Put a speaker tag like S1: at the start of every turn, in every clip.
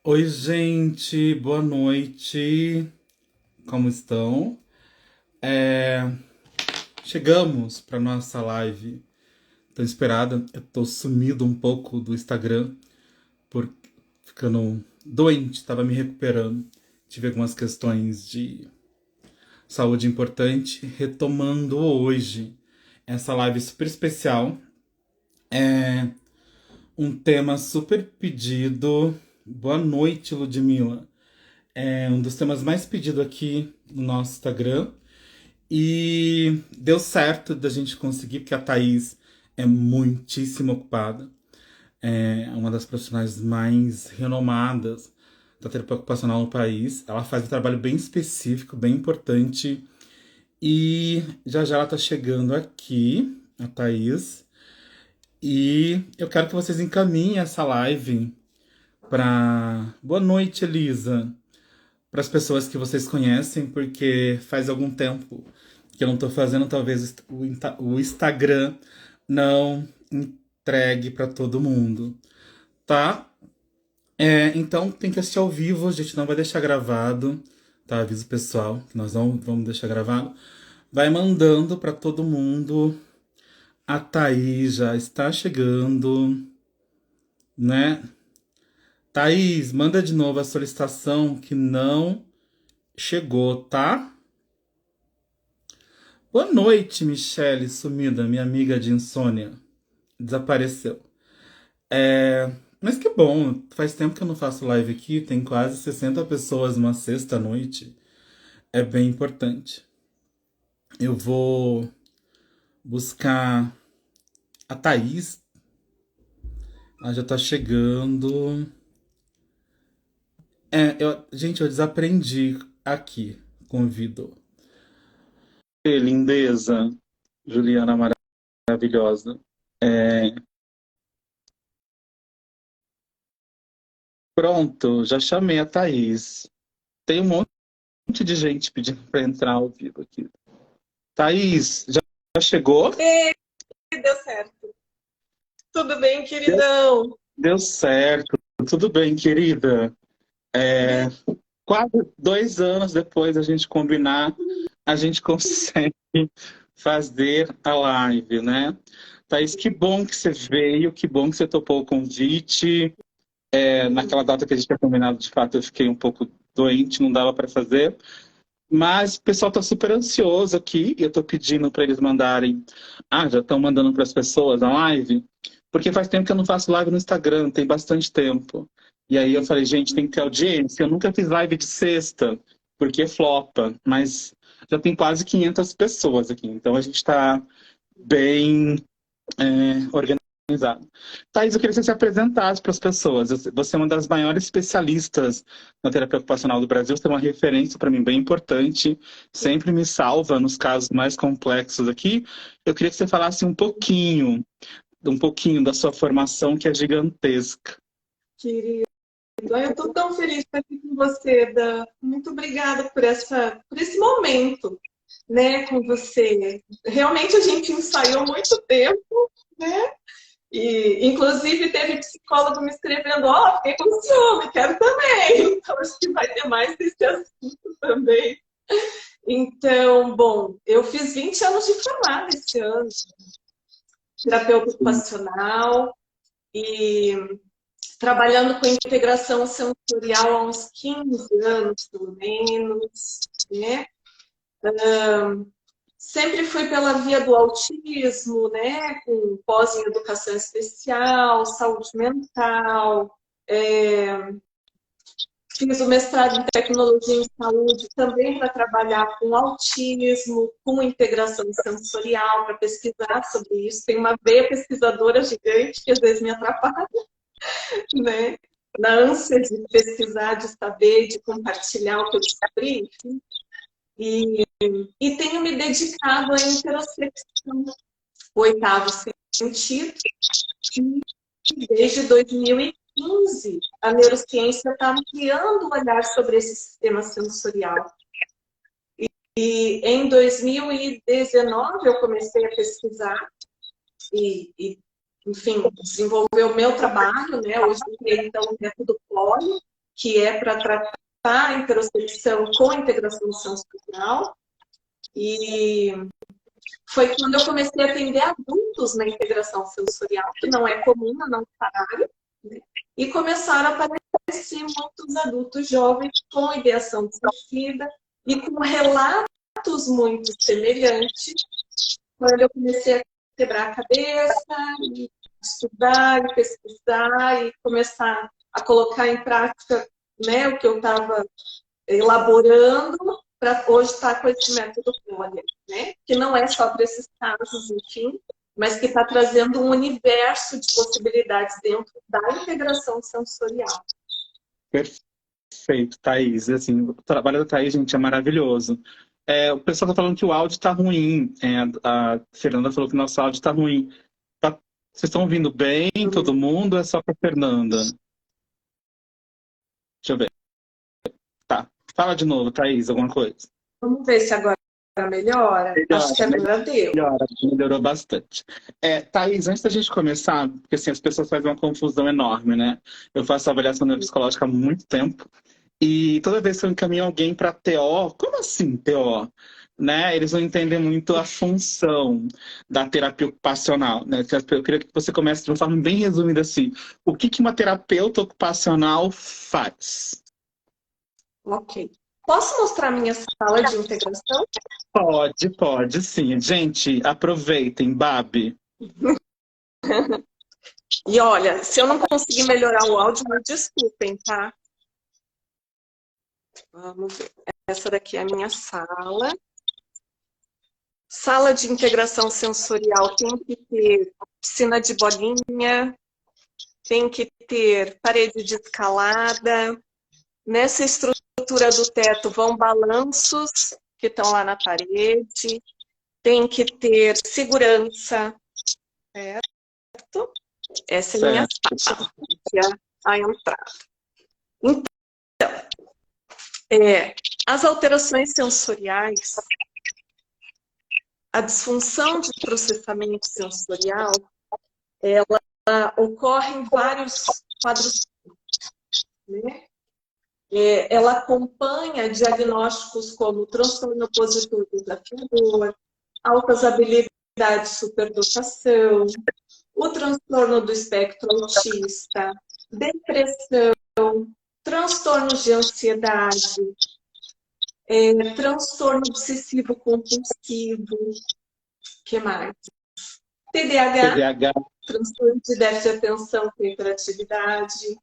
S1: Oi, gente, boa noite. Como estão? É, Chegamos para nossa live tão esperada. Eu tô sumido um pouco do Instagram, por ficando doente, estava me recuperando. Tive algumas questões de saúde importante, retomando hoje essa live super especial. É um tema super pedido. Boa noite, Ludmila. É um dos temas mais pedidos aqui no nosso Instagram. E deu certo da gente conseguir, porque a Thaís é muitíssimo ocupada. É uma das profissionais mais renomadas da terapia ocupacional no país. Ela faz um trabalho bem específico, bem importante. E já já ela tá chegando aqui, a Thaís. E eu quero que vocês encaminhem essa live para. Boa noite, Elisa. Para as pessoas que vocês conhecem, porque faz algum tempo que eu não estou fazendo, talvez o Instagram não entregue para todo mundo, tá? Então tem que assistir ao vivo, a gente não vai deixar gravado, tá? Aviso pessoal que nós não vamos deixar gravado. Vai mandando para todo mundo. A Thaís já está chegando, né? Thaís, manda de novo a solicitação que não chegou, tá? Boa noite, Michele, sumida, minha amiga de insônia. Desapareceu. Mas que bom, faz tempo que eu não faço live aqui, tem quase 60 pessoas numa sexta-noite. É bem importante. Eu vou buscar a Thaís, ela já tá chegando. Gente, eu desaprendi aqui. Convido. Lindeza, Juliana maravilhosa. É, Pronto, já chamei a Thaís. Tem um monte de gente pedindo para entrar ao vivo aqui. Thaís, já chegou?
S2: Ei, deu certo. Tudo bem,
S1: Deu,
S2: queridão?
S1: deu certo. Tudo bem, querida? É, Quase 2 anos depois da gente combinar, a gente consegue fazer a live, né? Thaís, que bom que você veio, que bom que você topou o convite. Naquela data que a gente tinha combinado, de fato, eu fiquei um pouco doente, não dava para fazer. Mas o pessoal está super ansioso aqui e eu estou pedindo para eles mandarem. Ah, já estão mandando para as pessoas a live, porque faz tempo que eu não faço live no Instagram, tem bastante tempo. E aí eu falei, gente, tem que ter audiência. Eu nunca fiz live de sexta, porque flopa, mas já tem quase 500 pessoas aqui, então a gente está bem organizado. Thaís, eu queria que você se apresentasse para as pessoas. Você é uma das maiores especialistas na terapia ocupacional do Brasil, você é uma referência para mim bem importante, sempre me salva nos casos mais complexos aqui. Eu queria que você falasse um pouquinho da sua formação, que é gigantesca.
S2: Querido, eu estou tão feliz de estar aqui com você, Dan. Muito obrigada por esse momento, né, com você. Realmente a gente ensaiou muito tempo, né? E, inclusive, teve psicólogo me escrevendo, fiquei com ciúme, quero também. Então, acho que vai ter mais desse assunto também. Então, bom, eu fiz 20 anos de formada esse ano, terapeuta ocupacional, e trabalhando com integração sensorial há uns 15 anos, pelo menos, né? Sempre fui pela via do autismo, né? Com pós em educação especial, saúde mental, fiz o mestrado em tecnologia em saúde também para trabalhar com autismo, com integração sensorial, para pesquisar sobre isso. Tem uma veia pesquisadora gigante que às vezes me atrapalha, né? Na ânsia de pesquisar, de saber, de compartilhar o que eu descobri. E, e tenho me dedicado à interocepção, o oitavo sentido, e desde 2015 a neurociência está ampliando o olhar sobre esse sistema sensorial. E em 2019 eu comecei a pesquisar enfim, desenvolver o meu trabalho, né? Hoje eu criei então o método Poli, que é para tratar a interocepção com integração sensorial. E foi quando eu comecei a atender adultos na integração sensorial, que não é comum na nossa área, né? E começaram a aparecer muitos adultos jovens com ideação suicida e com relatos muito semelhantes, quando eu comecei a quebrar a cabeça, e estudar, e pesquisar, e começar a colocar em prática, né, o que eu estava elaborando, para hoje estar com esse método Folha, né? Que não é só para esses casos, enfim, mas que está trazendo um universo de possibilidades dentro da integração sensorial.
S1: Perfeito, Thaís. Assim, o trabalho da Thaís, gente, é maravilhoso. O pessoal está falando que o áudio está ruim. A Fernanda falou que o nosso áudio está ruim. Vocês estão ouvindo bem, todo mundo? Ou é só para Fernanda? Deixa eu ver. Tá. Fala de novo, Thaís, alguma coisa.
S2: Vamos ver se agora melhora. Acho que agora deu.
S1: Melhorou bastante. Thaís, antes da gente começar, porque assim, as pessoas fazem uma confusão enorme, né? Eu faço avaliação neuropsicológica há muito tempo. E toda vez que eu encaminho alguém para TO, como assim TO? Né? Eles não entendem muito a função da terapia ocupacional. Né? Eu queria que você comece de uma forma bem resumida assim. O que uma terapeuta ocupacional faz?
S2: Ok. Posso mostrar minha sala de integração?
S1: Pode, sim. Gente, aproveitem, Babi.
S2: E olha, se eu não conseguir melhorar o áudio, me desculpem, tá? Vamos ver. Essa daqui é a minha sala. Sala de integração sensorial tem que ter piscina de bolinha, tem que ter parede de escalada. Nessa estrutura do teto vão balanços que estão lá na parede. Tem que ter segurança, certo? Essa é a minha sala, que é a entrada. Então, as alterações sensoriais, a disfunção de processamento sensorial, ela ocorre em vários quadros, né? Ela acompanha diagnósticos como transtorno opositor desafiador, altas habilidades de superdotação, o transtorno do espectro autista, depressão, transtornos de ansiedade, transtorno obsessivo compulsivo, que mais? TDAH, transtorno de déficit de atenção com hiperatividade,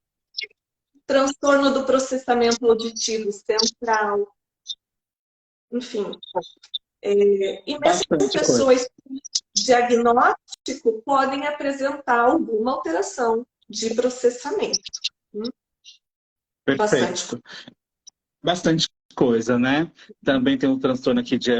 S2: transtorno do processamento auditivo central, enfim. E nessas pessoas com diagnóstico podem apresentar alguma alteração de processamento.
S1: Perfeito. Bastante coisa, né? Também tem um transtorno aqui de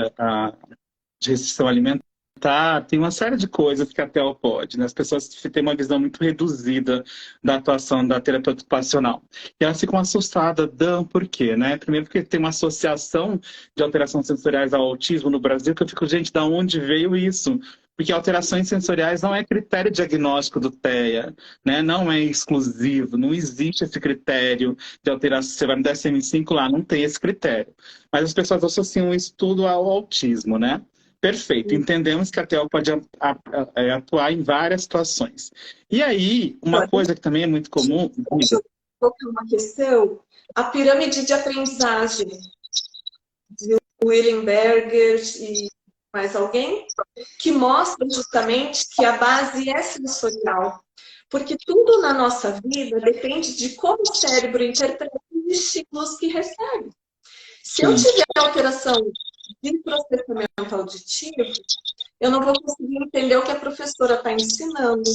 S1: restrição alimentar, tem uma série de coisas que a TEL pode, né? As pessoas têm uma visão muito reduzida da atuação da terapia ocupacional. E elas ficam assustadas, por quê, né? Primeiro porque tem uma associação de alterações sensoriais ao autismo no Brasil, que eu fico, gente, da onde veio isso? Porque alterações sensoriais não é critério diagnóstico do TEA, né? Não é exclusivo, não existe esse critério de alteração. Você vai no DSM-5 lá, não tem esse critério. Mas as pessoas associam o estudo ao autismo, né? Perfeito. Entendemos que a TEL pode atuar em várias situações. E aí, uma coisa que também é muito comum...
S2: Deixa eu colocar uma questão. A pirâmide de aprendizagem de Willenberger e mais alguém, que mostra justamente que a base é sensorial. Porque tudo na nossa vida depende de como o cérebro interpreta os estímulos que recebe. Se eu tiver alteração de processamento auditivo, eu não vou conseguir entender o que a professora está ensinando,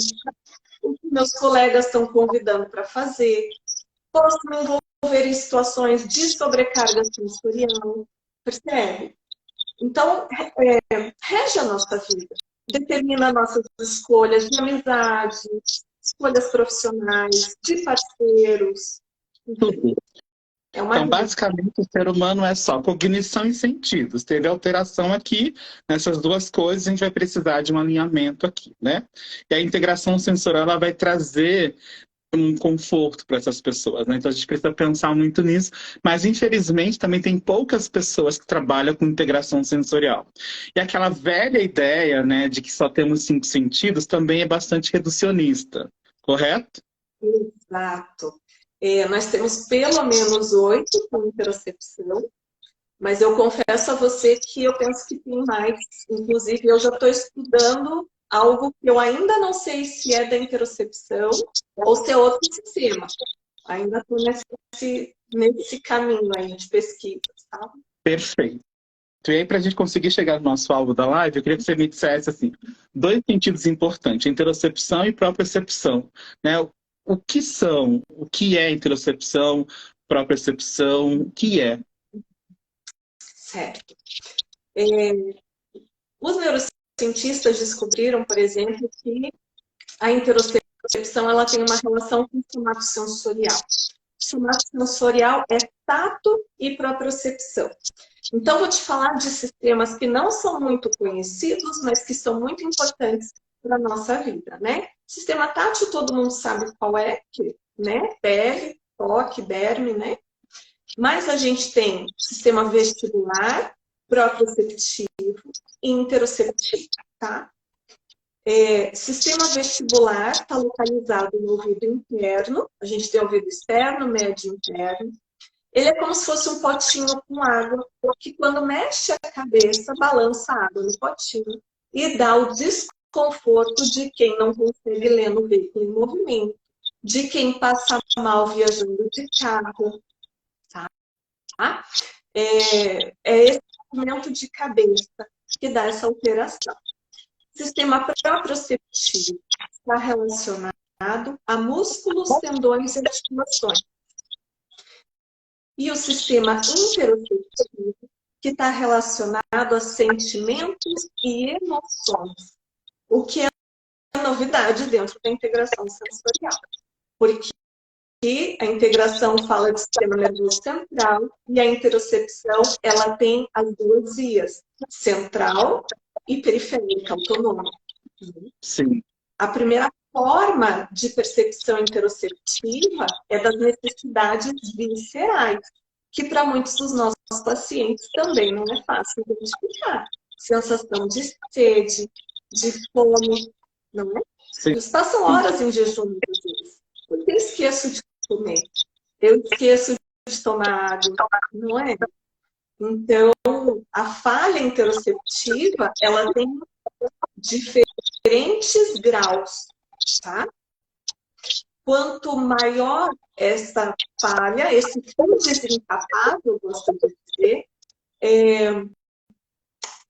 S2: o que meus colegas estão convidando para fazer. Posso me envolver em situações de sobrecarga sensorial, percebe? Então, rege a nossa vida, determina nossas escolhas de amizade, escolhas profissionais, de parceiros.
S1: Então, basicamente, o ser humano é só cognição e sentidos. Teve alteração aqui, nessas duas coisas, a gente vai precisar de um alinhamento aqui, né? E a integração sensorial, ela vai trazer um conforto para essas pessoas, né? Então a gente precisa pensar muito nisso, mas infelizmente também tem poucas pessoas que trabalham com integração sensorial. E aquela velha ideia, né, de que só temos 5 sentidos também é bastante reducionista, correto?
S2: Exato. Nós temos pelo menos 8 com interocepção, mas eu confesso a você que eu penso que tem mais. Inclusive, eu já estou estudando algo que eu ainda não sei se é da interocepção ou se é outro sistema. Ainda estou nesse caminho aí de pesquisa, tá?
S1: Perfeito. E aí, para a gente conseguir chegar no nosso alvo da live, eu queria que você me dissesse assim, 2 sentidos importantes, interocepção e propriocepção, né? O que são? O que é interocepção, propriocepção? O que é?
S2: Certo. Os neurocientistas descobriram, por exemplo, que a interocepção ela tem uma relação com o somatosensorial. Somatosensorial é tato e propriocepção. Então, vou te falar de sistemas que não são muito conhecidos, mas que são muito importantes para a nossa vida, né? Sistema tátil, todo mundo sabe qual é, né? Pele, toque, derme, né? Mas a gente tem sistema vestibular, proprioceptivo e interoceptivo, tá? Sistema vestibular está localizado no ouvido interno, a gente tem ouvido externo, médio e interno. Ele é como se fosse um potinho com água, que quando mexe a cabeça, balança a água no potinho e dá o desconforto de quem não consegue ler no veículo em movimento, de quem passa mal viajando de carro, tá? É esse movimento de cabeça que dá essa alteração. O sistema proprioceptivo está relacionado a músculos, tendões e articulações. E o sistema interoceptivo, que está relacionado a sentimentos e emoções, o que é novidade dentro da integração sensorial. Porque a integração fala de sistema nervoso central e a interocepção ela tem as 2 vias, central e periférica, autonômica.
S1: Sim.
S2: A primeira forma de percepção interoceptiva é das necessidades viscerais, que para muitos dos nossos pacientes também não é fácil identificar. Sensação de sede, de fome, não é?
S1: Sim.
S2: Eles passam horas em jejum muitas vezes. Porque eu esqueço de comer, eu esqueço de tomar água, não é? Então, a falha interoceptiva, ela tem diferentes graus, tá? Quanto maior essa falha, esse fio desencapado, eu gosto de dizer,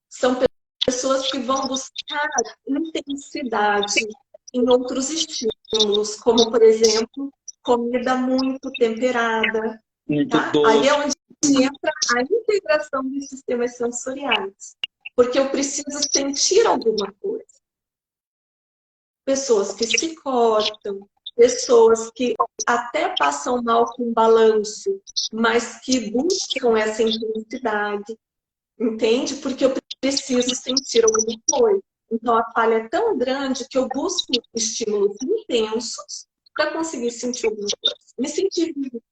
S2: são pessoas que vão buscar intensidade em outros estímulos, como, por exemplo, comida muito temperada.
S1: Muito
S2: tá?
S1: doce.
S2: Aí é onde entra a integração dos sistemas sensoriais, porque eu preciso sentir alguma coisa. Pessoas que se cortam, pessoas que até passam mal com balanço, mas que buscam essa intensidade, entende? Porque eu preciso sentir alguma coisa. Então, a falha é tão grande que eu busco estímulos intensos para conseguir sentir alguma coisa. Me sentir vivo.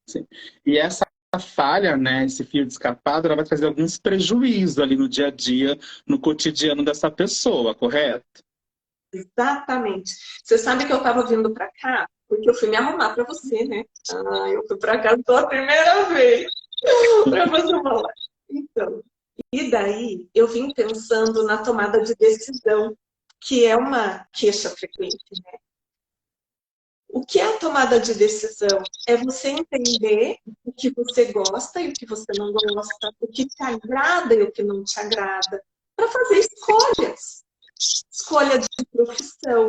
S1: Sim. E essa falha, né, esse fio de escapado, ela vai trazer alguns prejuízos ali no dia a dia, no cotidiano dessa pessoa, correto?
S2: Exatamente. Você sabe que eu estava vindo para cá, porque eu fui me arrumar para você, né? Eu fui para cá pela primeira vez para fazer uma live. Então, e daí eu vim pensando na tomada de decisão, que é uma queixa frequente, né? O que é a tomada de decisão? É você entender o que você gosta e o que você não gosta, o que te agrada e o que não te agrada, para fazer escolhas. Escolha de profissão,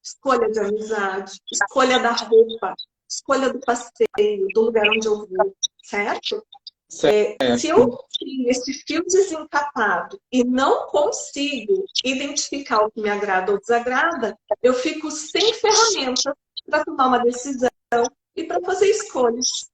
S2: escolha de amizade, escolha da roupa, escolha do passeio, do lugar onde eu vou, certo? Se eu tenho esse fio desencapado e não consigo identificar o que me agrada ou desagrada, eu fico sem ferramentas para tomar uma decisão e para fazer escolhas.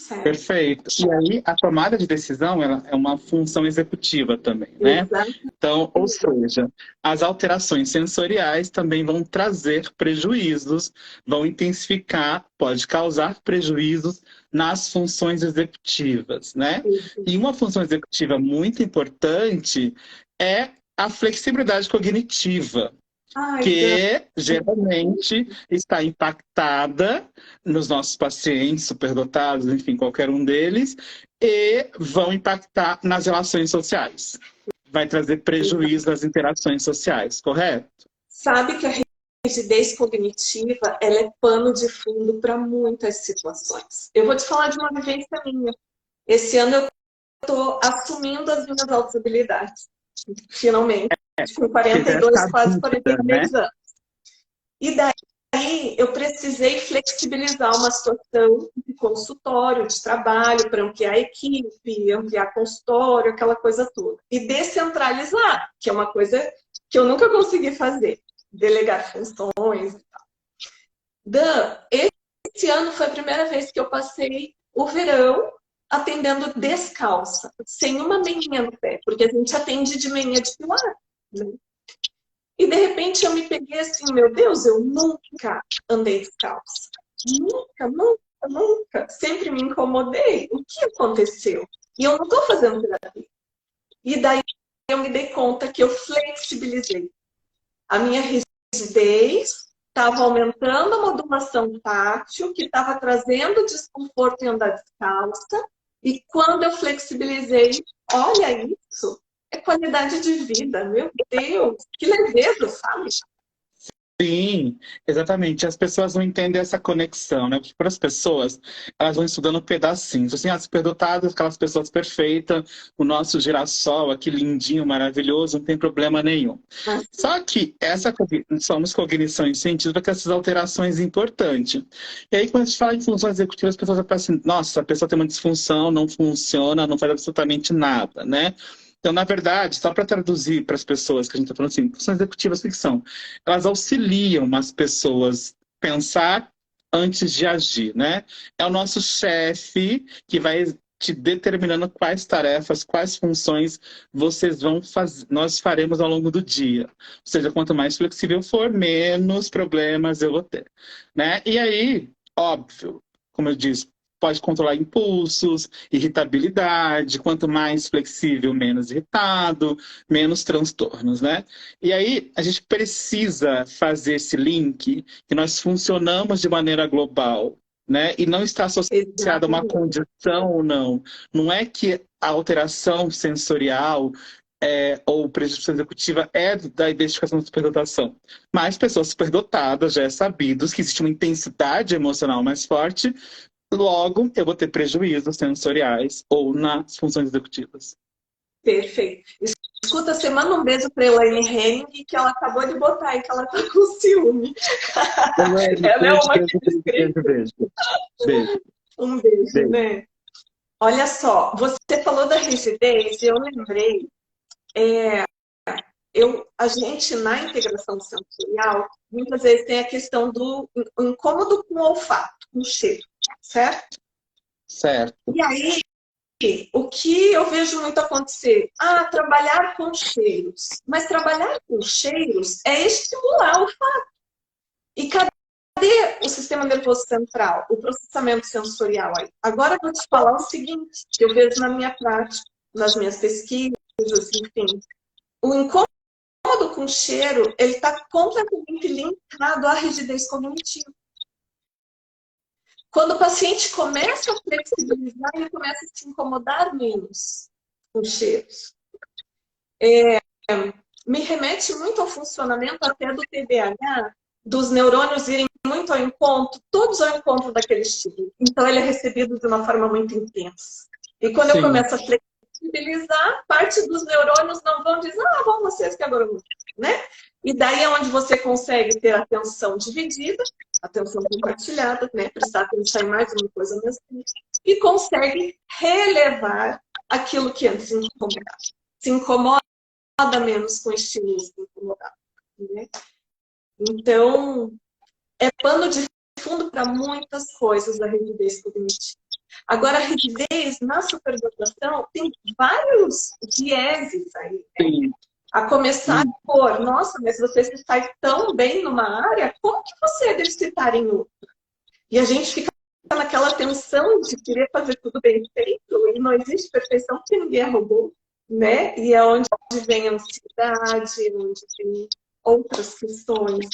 S2: Certo.
S1: Perfeito. E aí, a tomada de decisão ela é uma função executiva também, né?
S2: Exato.
S1: Então, ou seja, as alterações sensoriais também vão trazer prejuízos, vão intensificar, pode causar prejuízos nas funções executivas, né? E uma função executiva muito importante é a flexibilidade cognitiva,
S2: Ai, Dan,
S1: que geralmente está impactada nos nossos pacientes superdotados, enfim, qualquer um deles, e vão impactar nas relações sociais. Vai trazer prejuízo nas interações sociais, correto?
S2: sabe que a rigidez cognitiva ela é pano de fundo para muitas situações. Eu vou te falar de uma vivência minha. Esse ano eu estou assumindo as minhas altas habilidades, finalmente, com
S1: Porque já está
S2: 42, quase
S1: dúvida, né?
S2: 43 anos. E daí eu precisei flexibilizar uma situação de consultório, de trabalho, para ampliar a equipe, ampliar consultório, aquela coisa toda. E descentralizar, que é uma coisa que eu nunca consegui fazer. Delegar funções. Dan, esse ano foi a primeira vez que eu passei o verão atendendo descalça, sem uma meinha no pé, porque a gente atende de meinha de pilar, né? E de repente eu me peguei assim, meu Deus, eu nunca andei descalça. Nunca, nunca, nunca. Sempre me incomodei. O que aconteceu? E eu não estou fazendo terapia. E daí eu me dei conta que eu flexibilizei. A minha rigidez estava aumentando a modulação tátil, que estava trazendo desconforto em andar descalça. E quando eu flexibilizei, olha isso, é qualidade de vida, meu Deus, que leveza, sabe?
S1: Sim, exatamente. As pessoas não entendem essa conexão, né? Porque para as pessoas, elas vão estudando pedacinhos. Assim, as superdotadas, aquelas pessoas perfeitas, o nosso girassol aqui lindinho, maravilhoso, não tem problema nenhum. Só que somos cognições científicas com essas alterações importantes. E aí, quando a gente fala em funções executivas, as pessoas pensam assim, nossa, a pessoa tem uma disfunção, não funciona, não faz absolutamente nada, né? Então, na verdade, só para traduzir para as pessoas que a gente está falando assim, funções executivas, o que são? Elas auxiliam as pessoas pensar antes de agir, né? É o nosso chefe que vai te determinando quais tarefas, quais funções vocês vão fazer, nós faremos ao longo do dia. Ou seja, quanto mais flexível for, menos problemas eu vou ter, né? E aí, óbvio, como eu disse, pode controlar impulsos, irritabilidade, quanto mais flexível, menos irritado, menos transtornos, né? E aí a gente precisa fazer esse link que nós funcionamos de maneira global, né? E não está associado a uma
S2: Exatamente.
S1: condição ou não. Não é que a alteração sensorial ou prejuízo executiva é da identificação da superdotação. Mas pessoas superdotadas já é sabido que existe uma intensidade emocional mais forte, logo eu vou ter prejuízos sensoriais ou nas funções executivas.
S2: Perfeito. Escuta, você manda um beijo para Elaine Henning, que ela acabou de botar aí, que ela tá com ciúme. Ela é
S1: Beijo,
S2: uma
S1: beijo,
S2: que
S1: beijo,
S2: escreve.
S1: beijo, beijo. Beijo,
S2: Um beijo,
S1: beijo.
S2: né? Olha só, você falou da rigidez e eu lembrei, a gente na integração sensorial, muitas vezes tem a questão do incômodo com o olfato, com o cheiro, certo?
S1: Certo.
S2: E aí, o que eu vejo muito acontecer? Ah, trabalhar com cheiros. Mas trabalhar com cheiros é estimular o olfato. E cadê o sistema nervoso central, o processamento sensorial aí? Agora eu vou te falar o seguinte, que eu vejo na minha prática, nas minhas pesquisas, enfim. O incômodo com cheiro, ele está completamente linkado à rigidez cognitiva. Quando o paciente começa a flexibilizar, ele começa a se incomodar menos com cheiros. Me remete muito ao funcionamento até do TDAH, dos neurônios irem muito ao encontro, todos ao encontro daquele estímulo. Então, ele é recebido de uma forma muito intensa. E quando eu
S1: Sim.
S2: começo a flexibilizar, parte dos neurônios não vão dizer, vão vocês que agora vão, né? E daí é onde você consegue ter atenção dividida, atenção compartilhada, né? Prestar atenção em mais uma coisa mesmo, e consegue relevar aquilo que antes incomodava. Se incomoda menos com estímulos incomodados, né? Então, é pano de fundo para muitas coisas da rigidez cognitiva. Agora, a rigidez na superdotação tem vários vieses aí.
S1: Sim.
S2: A começar por, nossa, mas você se sai tão bem numa área, como que você é deficitário em outra? E a gente fica naquela tensão de querer fazer tudo bem feito, e não existe perfeição porque ninguém é robô, né? E é onde vem a ansiedade, onde vem outras questões.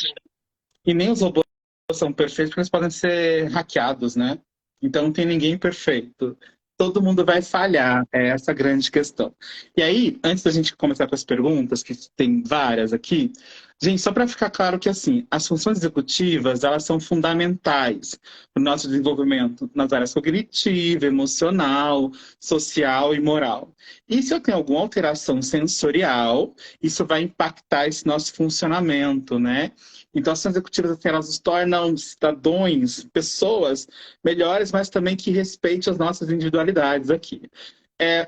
S1: E nem os robôs são perfeitos porque eles podem ser hackeados, né? Então não tem ninguém perfeito. Todo mundo vai falhar, é essa a grande questão. E aí, antes da gente começar com as perguntas, que tem várias aqui, gente, só para ficar claro que assim, as funções executivas, elas são fundamentais para o nosso desenvolvimento nas áreas cognitiva, emocional, social e moral. E se eu tenho alguma alteração sensorial, isso vai impactar esse nosso funcionamento, né? Então, as ações executivas, assim, elas nos tornam cidadãos, pessoas melhores, mas também que respeitem as nossas individualidades aqui.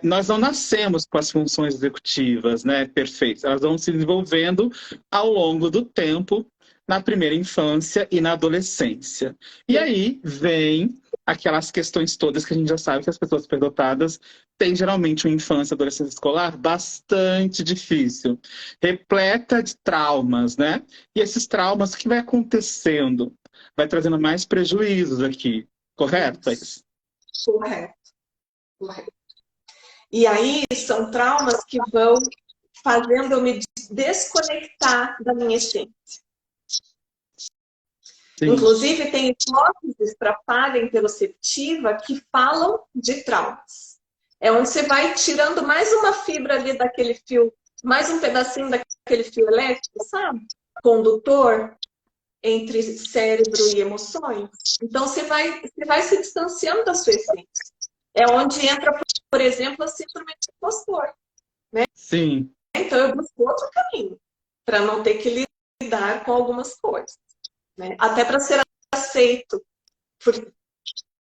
S1: Nós não nascemos com as funções executivas, né, perfeitas. Elas vão se desenvolvendo ao longo do tempo, na primeira infância e na adolescência. E aí vem aquelas questões todas que a gente já sabe que as pessoas superdotadas têm geralmente uma infância e adolescência escolar bastante difícil, repleta de traumas, né? E esses traumas, o que vai acontecendo? Vai trazendo mais prejuízos aqui, correto, Thaís?
S2: Correto, correto. E aí são traumas que vão fazendo eu me desconectar da minha essência. Sim. Inclusive, tem hipóteses para falha interoceptiva que falam de traumas. É onde você vai tirando mais uma fibra ali daquele fio, mais um pedacinho daquele fio elétrico, sabe? Condutor entre cérebro e emoções. Então, você vai se distanciando da sua essência. É onde entra, por exemplo, a síndrome do impostor. Né?
S1: Sim.
S2: Então, eu busco outro caminho para não ter que lidar com algumas coisas. Né? Até para ser aceito,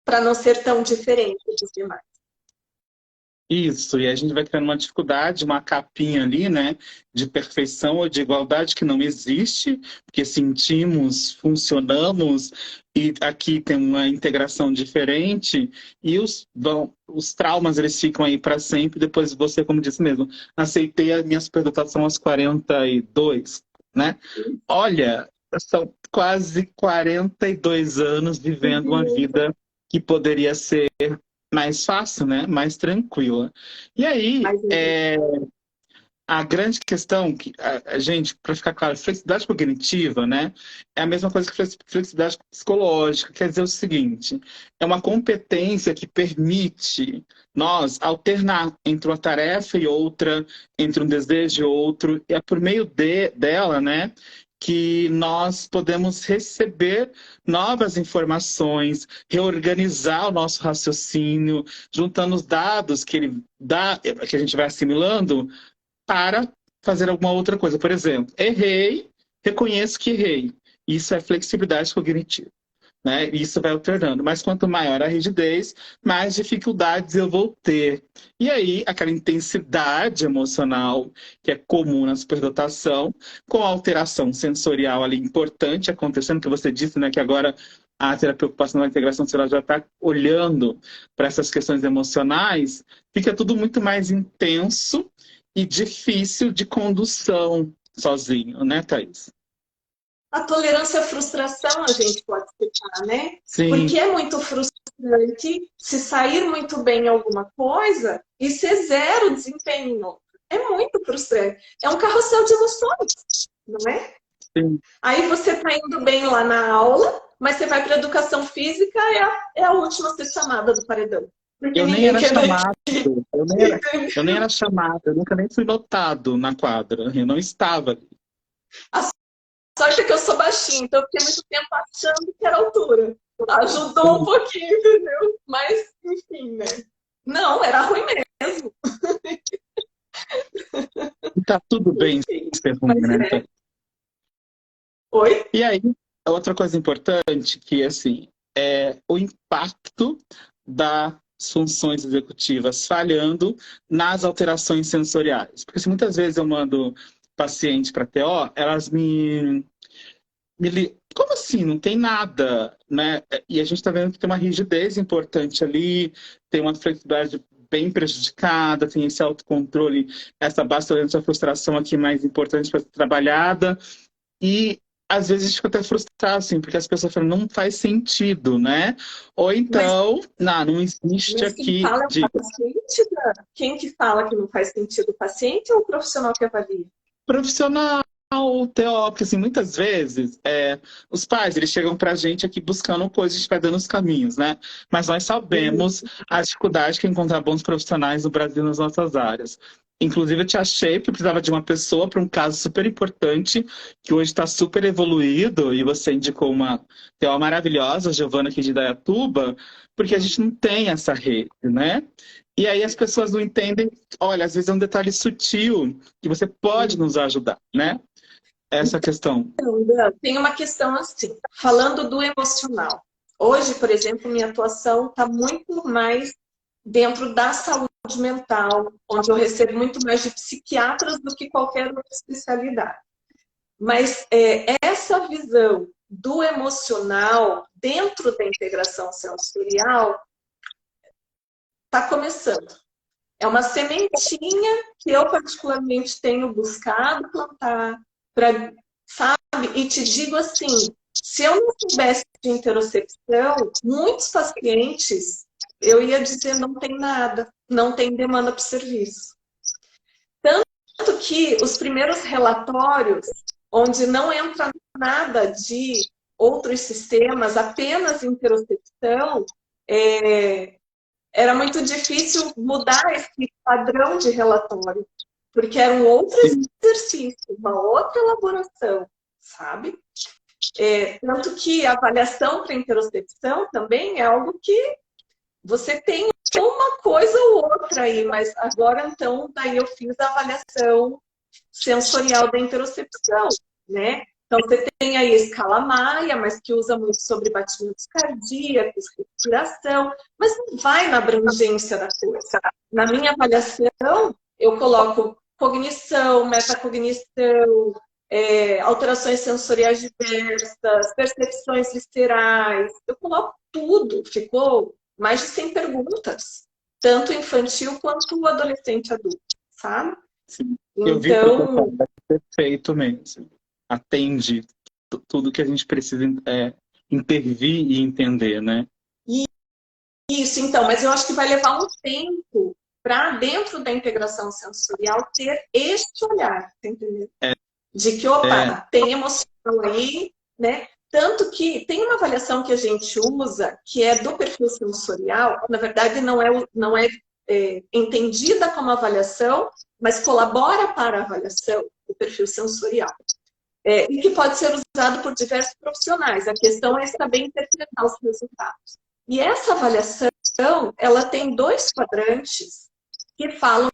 S2: para não ser tão diferente dos demais.
S1: Isso, e a gente vai criando uma dificuldade, uma capinha ali, né, de perfeição ou de igualdade que não existe, porque sentimos, funcionamos, e aqui tem uma integração diferente, e os traumas, eles ficam aí para sempre. Depois você, como disse mesmo, aceitei a minha superdotação aos 42, né? Olha, são quase 42 anos vivendo uma vida que poderia ser mais fácil, né? Mais tranquila. E aí, a grande questão, que a gente, para ficar claro, flexibilidade cognitiva, né? É a mesma coisa que flexibilidade psicológica. Quer dizer o seguinte, é uma competência que permite nós alternar entre uma tarefa e outra, entre um desejo e outro, e é por meio dela, né? Que nós podemos receber novas informações, reorganizar o nosso raciocínio, juntando os dados que ele dá, que a gente vai assimilando, para fazer alguma outra coisa. Por exemplo, errei, reconheço que errei. Isso é flexibilidade cognitiva. Né? Isso vai alternando. Mas quanto maior a rigidez, mais dificuldades eu vou ter. E aí, aquela intensidade emocional que é comum na superdotação, com a alteração sensorial ali importante acontecendo, que você disse, né, que agora a terapia ocupacional da integração sensorial já está olhando para essas questões emocionais, fica tudo muito mais intenso e difícil de condução sozinho, né, Thaís?
S2: A tolerância à frustração a gente pode citar, né?
S1: Sim.
S2: Porque é muito frustrante se sair muito bem em alguma coisa e ser zero desempenho em outra. É muito frustrante. É um carrossel de emoções, não é?
S1: Sim.
S2: Aí você está indo bem lá na aula, mas você vai para a educação física, é a última a ser chamada do paredão.
S1: Eu nem era chamado, eu nem era chamado, eu nunca nem fui notado na quadra, eu não estava ali.
S2: A sorte é que eu sou baixinha, então eu fiquei muito tempo achando que era altura. Ajudou um pouquinho, entendeu? Mas, enfim, né? Não, era ruim mesmo.
S1: Tá tudo bem ser ruim, né?
S2: Oi?
S1: E aí, outra coisa importante que, assim, é o impacto das funções executivas falhando nas alterações sensoriais. Porque se muitas vezes eu mando paciente para TO, elas me Como assim? Não tem nada, né? E a gente está vendo que tem uma rigidez importante ali, tem uma flexibilidade bem prejudicada, tem esse autocontrole, essa baixa tolerância à frustração aqui mais importante para ser trabalhada. E às vezes a gente fica até frustrado, assim, porque as pessoas falam, não faz sentido, né? Ou
S2: Mas,
S1: então, não existe
S2: mas quem
S1: aqui
S2: fala é o
S1: de
S2: paciente, quem que fala que não faz sentido, o paciente ou o profissional que avalia?
S1: profissional, teórico, assim, muitas vezes os pais, eles chegam pra gente aqui buscando coisas, a gente vai dando os caminhos, né? Mas nós
S2: Uhum.
S1: sabemos a dificuldade que é encontrar bons profissionais no Brasil nas nossas áreas. Inclusive, eu te achei que eu precisava de uma pessoa para um caso super importante, que hoje está super evoluído, e você indicou uma TO maravilhosa, Giovana, aqui de Indaiatuba, porque a gente não tem essa rede, né? E aí as pessoas não entendem, olha, às vezes é um detalhe sutil que você pode nos ajudar, né? Essa questão.
S2: Então, Dan, tem uma questão assim, falando do emocional. Hoje, por exemplo, minha atuação está muito mais dentro da saúde mental, onde eu recebo muito mais de psiquiatras do que qualquer outra especialidade. Mas essa visão do emocional dentro da integração sensorial está começando. É uma sementinha que eu particularmente tenho buscado plantar para, sabe? E te digo assim, se eu não soubesse de interocepção, muitos pacientes eu ia dizer não tem nada, não tem demanda para o serviço. Tanto que os primeiros relatórios, onde não entra nada de outros sistemas, apenas interocepção, era muito difícil mudar esse padrão de relatório, porque era um outro
S1: Sim,
S2: exercício, uma outra elaboração, sabe? Tanto que a avaliação para interocepção também é algo que você tem uma coisa ou outra aí, mas agora então daí eu fiz a avaliação sensorial da interocepção, né? Então você tem aí a escala Maia, mas que usa muito sobre batimentos cardíacos, respiração, mas não vai na abrangência da coisa. Na minha avaliação, eu coloco cognição, metacognição, alterações sensoriais diversas, percepções viscerais, eu coloco tudo, ficou mais de 100 perguntas, tanto infantil quanto adolescente adulto, sabe?
S1: sim. Eu vi o protocolo,
S2: Então,
S1: é perfeito mesmo. Atende tudo que a gente precisa intervir e entender, né?
S2: isso, então, mas eu acho que vai levar um tempo para, dentro da integração sensorial, ter este olhar, tá entendeu? De que,
S1: É,
S2: opa, tem emoção aí, né? Tanto que tem uma avaliação que a gente usa, que é do perfil sensorial, na verdade não é entendida como avaliação, mas colabora para a avaliação do perfil sensorial. E que pode ser usado por diversos profissionais. A questão é saber interpretar os resultados. E essa avaliação, ela tem dois quadrantes que falam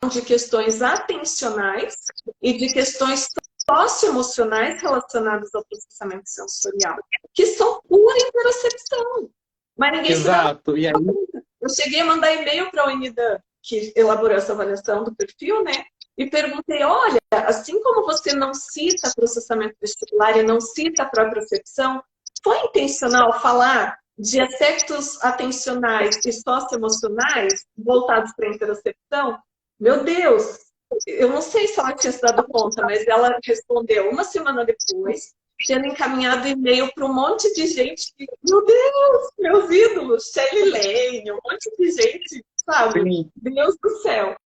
S2: de questões atencionais e de questões socioemocionais relacionadas ao processamento sensorial, que são pura interocepção. Mas ninguém se dá
S1: exato. E aí,
S2: conta. Eu cheguei a mandar e-mail para a Unida, que elaborou essa avaliação do perfil, né? E perguntei, olha, assim como você não cita processamento vestibular e não cita a propriocepção, foi intencional falar de aspectos atencionais e socioemocionais voltados para a interocepção? Meu Deus, eu não sei se ela tinha se dado conta, mas ela respondeu uma semana depois, tendo encaminhado e-mail para um monte de gente que, meu Deus, meus ídolos, Shelley Lane, um monte de gente, sabe?
S1: sim,
S2: Deus do céu.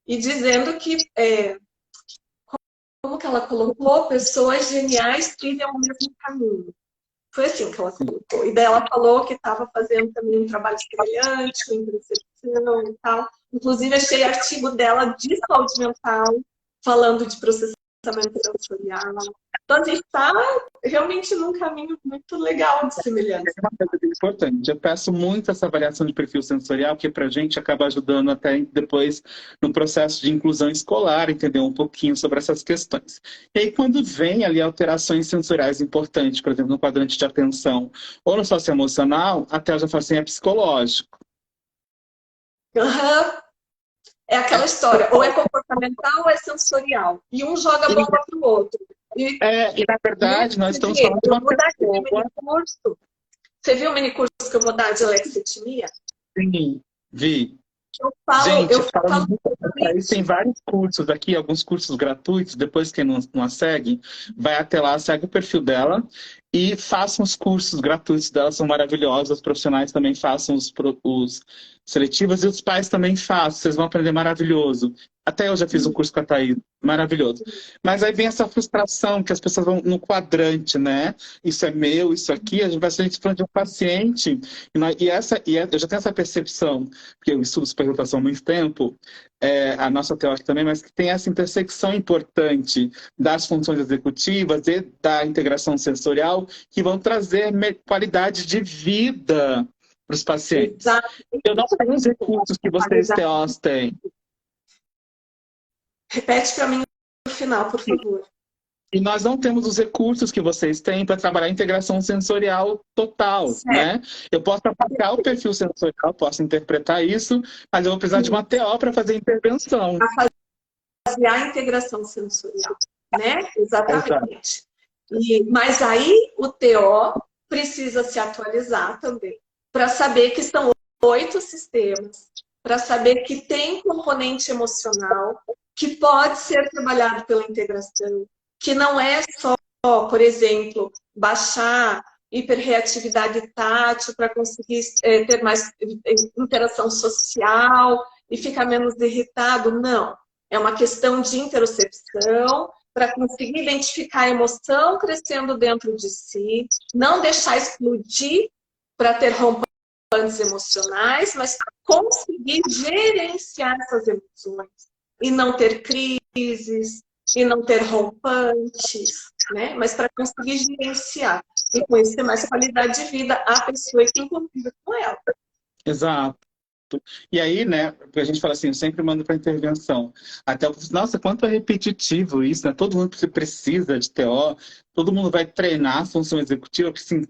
S2: E dizendo que, como que ela colocou, pessoas geniais trilham o mesmo caminho. Foi assim que ela colocou. E daí ela falou que estava fazendo também um trabalho semelhante, com intercepção e tal. Inclusive, achei artigo dela de saúde mental, falando de processamento sensorial. Então, a gente está realmente num caminho muito legal de semelhança.
S1: é uma coisa bem importante. Eu peço muito essa avaliação de perfil sensorial, que para a gente acaba ajudando até depois no processo de inclusão escolar, entender um pouquinho sobre essas questões. E aí, quando vem ali alterações sensoriais importantes, por exemplo, no quadrante de atenção ou no socioemocional, até eu já falo assim, é psicológico.
S2: Uhum. É aquela história, ou é comportamental ou é sensorial. E um joga a bomba para o outro. E
S1: E na verdade, nós estamos
S2: Diego,
S1: falando de
S2: eu
S1: uma
S2: vou dar aquele
S1: pessoa.
S2: mini curso. Você viu o mini curso que eu vou dar de alexithymia?
S1: Sim, vi.
S2: Eu
S1: Gente, falando
S2: falo
S1: muito isso, tem
S2: exatamente.
S1: vários cursos aqui, alguns cursos gratuitos. Depois, quem não a segue, vai até lá, segue o perfil dela e façam os cursos gratuitos dela, são maravilhosos. Os profissionais também façam os seletivos e os pais também façam, vocês vão aprender maravilhoso. Até eu já fiz um curso com a Thaís, maravilhoso. Mas aí vem essa frustração que as pessoas vão no quadrante, né? Isso é meu, isso aqui, a gente vai ser falando de um paciente. Eu já tenho essa percepção porque eu estudo superdotação há muito tempo, a nossa teórica também, mas que tem essa intersecção importante das funções executivas e da integração sensorial que vão trazer qualidade de vida para os pacientes. Eu não tenho os recursos que vocês TOs têm.
S2: Repete para mim no final, por favor.
S1: E nós não temos os recursos que vocês têm para trabalhar a integração sensorial total,
S2: Certo.
S1: né? Eu posso apagar o perfil sensorial, posso interpretar isso, mas eu vou precisar de uma TO para fazer a intervenção.
S2: Para fazer a integração sensorial, né? Exatamente. Mas aí o TO precisa se atualizar também, para saber que são 8 sistemas, para saber que tem componente emocional, que pode ser trabalhado pela integração, que não é só, por exemplo, baixar hiperreatividade tátil para conseguir ter mais interação social e ficar menos irritado. Não. É uma questão de interocepção, para conseguir identificar a emoção crescendo dentro de si, não deixar explodir para ter rompantes emocionais, mas conseguir gerenciar essas emoções e não ter crises, e não ter rompantes, né? Mas para conseguir gerenciar e com isso ter mais qualidade de vida a pessoa e quem convive com ela.
S1: Exato. E aí, né, porque a gente fala assim, eu sempre mando para intervenção. Até, nossa, quanto é repetitivo isso, né? Todo mundo precisa de TO, todo mundo vai treinar a função executiva, porque sim,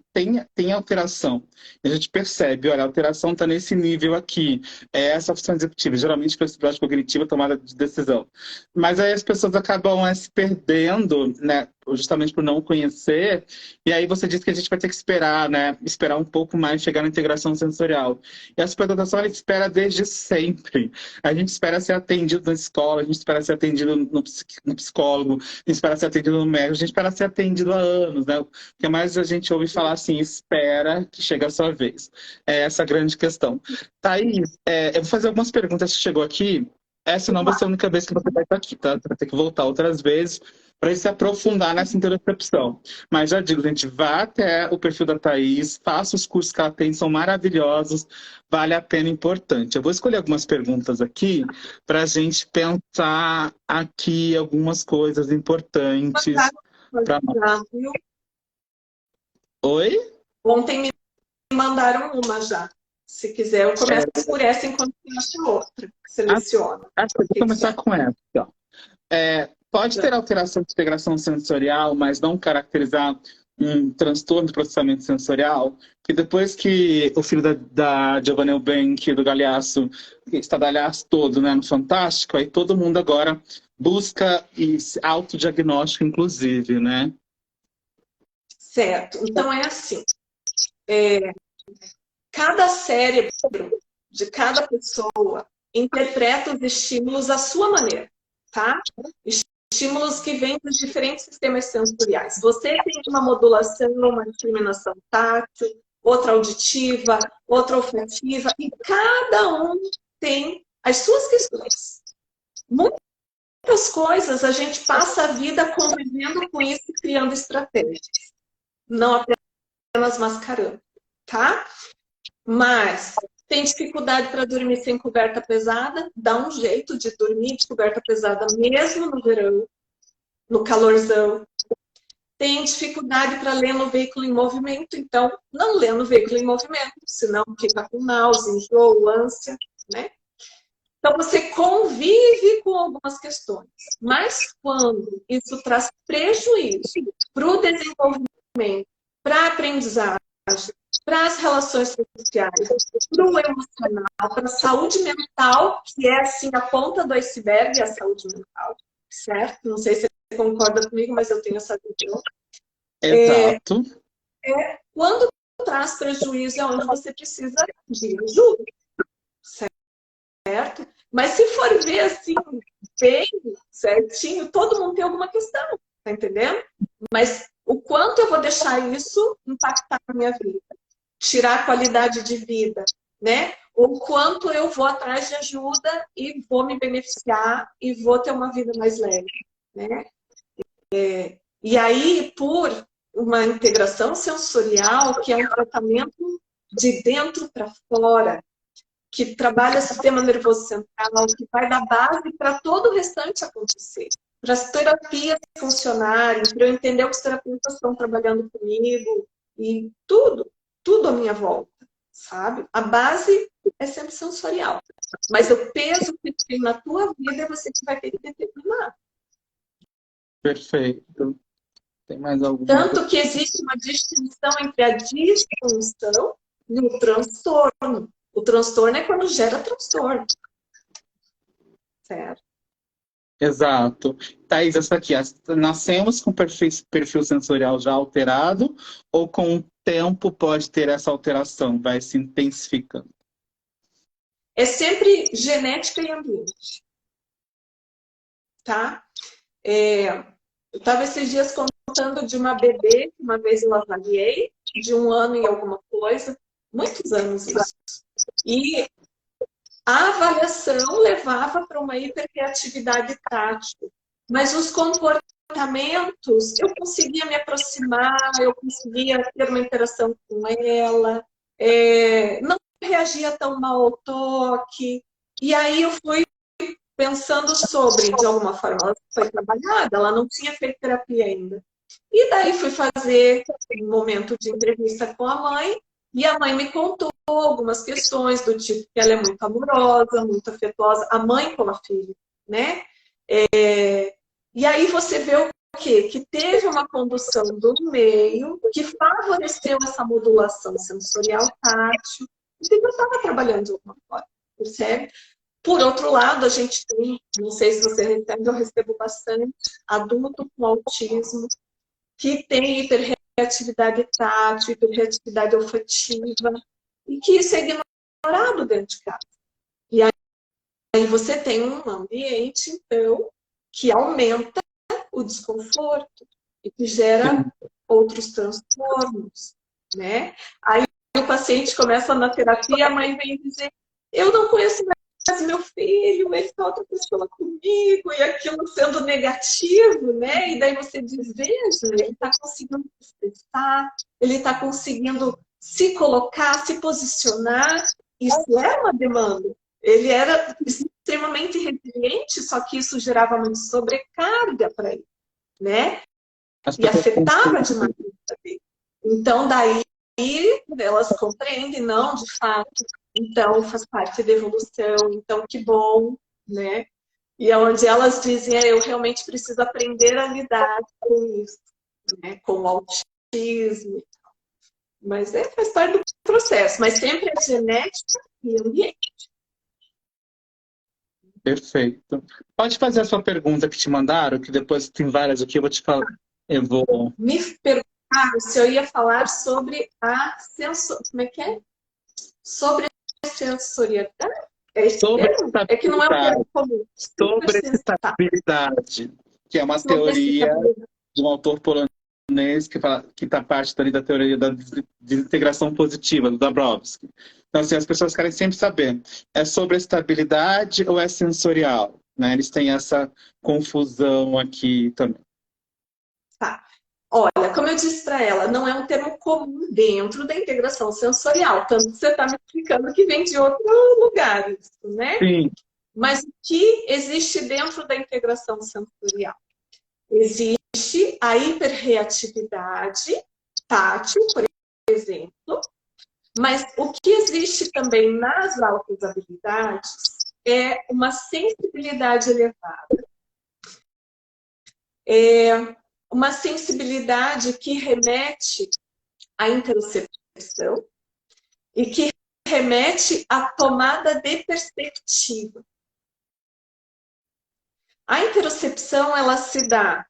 S1: tem alteração. E a gente percebe, olha, a alteração está nesse nível aqui. É essa função executiva, geralmente flexibilidade cognitiva, tomada de decisão. Mas aí as pessoas acabam se perdendo, né, justamente por não conhecer, e aí você diz que a gente vai ter que esperar, né, esperar um pouco mais chegar na integração sensorial. E a superdotação, ela espera desde sempre. A gente espera ser atendido na escola, a gente espera ser atendido no psicólogo, a gente espera ser atendido no médico, a gente espera ser atendido há anos, né? O que mais a gente ouve falar assim, espera que chegue a sua vez. É essa a grande questão. Thaís, eu vou fazer algumas perguntas que chegou aqui. Essa não vai ser a única vez que você vai estar aqui, tá? Você vai ter que voltar outras vezes para se aprofundar nessa interocepção. Mas já digo, gente, vá até o perfil da Thaís, faça os cursos que ela tem, são maravilhosos, vale a pena, importante. Eu vou escolher algumas perguntas aqui para a gente pensar aqui algumas coisas importantes para nós. Oi?
S2: Ontem me mandaram uma já. Se quiser, eu começo por essa enquanto eu acho outra. Seleciona.
S1: Acho que eu vou começar com essa. Então. Pode ter alteração de integração sensorial, mas não caracterizar um transtorno de processamento sensorial, que depois que o filho da Giovanna Eubank, do Galhaço, estadalhaço todo, né, no Fantástico, aí todo mundo agora busca autodiagnóstico, inclusive, né?
S2: Certo. Então é assim, cada cérebro de cada pessoa interpreta os estímulos à sua maneira, tá? Estímulos que vêm dos diferentes sistemas sensoriais. Você tem uma modulação, uma discriminação tátil, outra auditiva, outra olfativa, e cada um tem as suas questões. Muitas coisas a gente passa a vida convivendo com isso e criando estratégias, não apenas mascarando, tá? Mas tem dificuldade para dormir sem coberta pesada, dá um jeito de dormir de coberta pesada mesmo no verão, no calorzão. Tem dificuldade para ler no veículo em movimento, então não lê no veículo em movimento, senão fica com náusea, enjoo, ânsia, né? Então você convive com algumas questões, mas quando isso traz prejuízo para o desenvolvimento, para a aprendizagem, para as relações sociais, para o emocional, para a saúde mental, que é assim a ponta do iceberg, a saúde mental, certo? Não sei se você concorda comigo, mas eu tenho essa visão.
S1: Exato.
S2: Quando traz prejuízo é onde você precisa de ajuda, certo? Mas se for ver assim, bem certinho, todo mundo tem alguma questão, tá entendendo? Mas o quanto eu vou deixar isso impactar a minha vida, tirar a qualidade de vida, né? O quanto eu vou atrás de ajuda e vou me beneficiar e vou ter uma vida mais leve, né? E aí, por uma integração sensorial, que é um tratamento de dentro para fora, que trabalha o sistema nervoso central, que vai dar base para todo o restante acontecer. Para as terapias funcionarem, para eu entender o que os terapeutas estão trabalhando comigo, e tudo à minha volta, sabe? A base é sempre sensorial. Mas o peso que tem na tua vida é você que vai ter que determinar.
S1: Perfeito. Tem mais alguma
S2: Tanto que existe uma distinção entre a disfunção e o transtorno. O transtorno é quando gera transtorno. Certo?
S1: Exato. Thaís, essa aqui, nascemos com perfil sensorial já alterado ou com o tempo pode ter essa alteração, vai se intensificando?
S2: É sempre genética e ambiente. Tá? Eu estava esses dias contando de uma bebê, que uma vez eu avaliei, de 1 ano e alguma coisa, muitos anos isso. E a avaliação levava para uma hiperreatividade tátil. Mas os comportamentos, eu conseguia me aproximar, eu conseguia ter uma interação com ela, não reagia tão mal ao toque. E aí eu fui pensando sobre, de alguma forma, ela foi trabalhada, ela não tinha feito terapia ainda. E daí fui fazer um momento de entrevista com a mãe, e a mãe me contou algumas questões do tipo que ela é muito amorosa, muito afetuosa, a mãe com a filha, né? E aí você vê o quê? Que teve uma condução do meio que favoreceu essa modulação sensorial tátil, e que eu estava trabalhando de alguma forma, percebe? Por outro lado, a gente tem, não sei se você recebe, eu recebo bastante, adulto com autismo, que tem hiperreatividade tátil, hiperreatividade olfativa, e que isso é ignorado dentro de casa. E aí você tem um ambiente, então, que aumenta o desconforto e que gera outros transtornos, né? Aí o paciente começa na terapia, a mãe vem dizer, eu não conheço mais meu filho, ele está outra pessoa comigo, e aquilo sendo negativo, né? E daí você diz, veja, ele está conseguindo se expressar, ele está conseguindo se colocar, se posicionar. Isso é uma demanda. Ele era extremamente resiliente, só que isso gerava muito sobrecarga para ele, né? E afetava demais a vida dele. Então, daí elas compreendem, não, de fato, então faz parte da evolução, então que bom, né? E é onde elas dizem, eu realmente preciso aprender a lidar com isso, né? Com o autismo. Mas faz parte do processo, mas sempre é genética e ambiente.
S1: Perfeito. Pode fazer a sua pergunta que te mandaram, que depois tem várias aqui, eu vou te falar. Eu vou.
S2: Me perguntaram se eu ia falar sobre a como é que é? Sobre a sensorialidade. É esse termo? É que não é um termo comum.
S1: Sobre estabilidade, que é uma teoria de um autor polonês que está parte da teoria da desintegração positiva, do Dabrowski. Então, assim, as pessoas querem sempre saber, é sobre estabilidade ou é sensorial? Né? Eles têm essa confusão aqui também.
S2: Tá. Olha, como eu disse para ela, não é um termo comum dentro da integração sensorial, tanto que você está me explicando que vem de outro lugar, isso, né?
S1: Sim.
S2: Mas o que existe dentro da integração sensorial? Existe a hiperreatividade tátil, por exemplo, mas o que existe também nas altas habilidades é uma sensibilidade elevada. Uma sensibilidade que remete à interocepção e que remete à tomada de perspectiva. A interocepção, ela se dá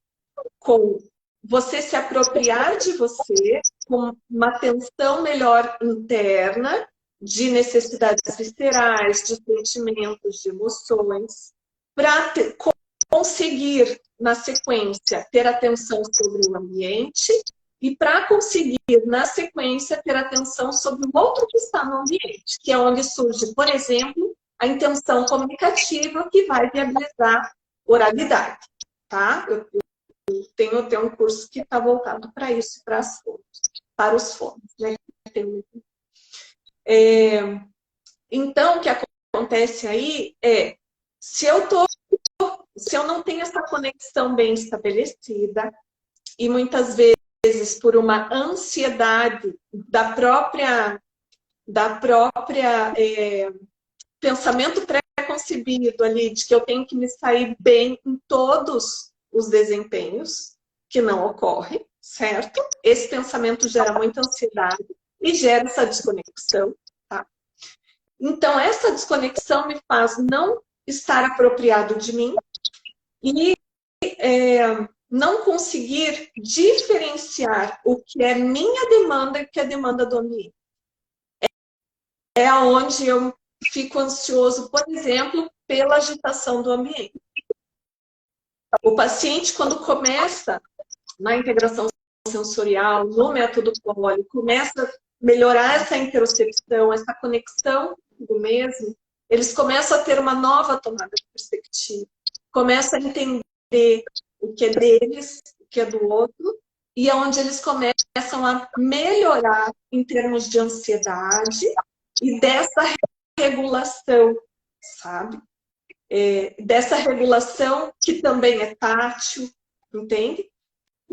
S2: com você se apropriar de você, com uma atenção melhor interna, de necessidades viscerais, de sentimentos, de emoções, para conseguir, na sequência, ter atenção sobre o ambiente e para conseguir, na sequência, ter atenção sobre o outro que está no ambiente, que é onde surge, por exemplo, a intenção comunicativa que vai viabilizar oralidade, tá? Eu tenho um curso que está voltado para isso, para os fones, né? Então, o que acontece aí é, se eu não tenho essa conexão bem estabelecida, e muitas vezes por uma ansiedade da própria pensamento pré-concebido ali, de que eu tenho que me sair bem em todos os desempenhos, que não ocorre, certo? Esse pensamento gera muita ansiedade e gera essa desconexão, tá? Então, essa desconexão me faz não estar apropriado de mim e não conseguir diferenciar o que é minha demanda e o que é demanda do ambiente. É onde eu fico ansioso, por exemplo, pela agitação do ambiente. O paciente, quando começa na integração sensorial, no método Poli, começa a melhorar essa interocepção, essa conexão do mesmo, eles começam a ter uma nova tomada de perspectiva, começam a entender o que é deles, o que é do outro, e é onde eles começam a melhorar em termos de ansiedade e dessa regulação, sabe? Dessa regulação que também é tátil, entende?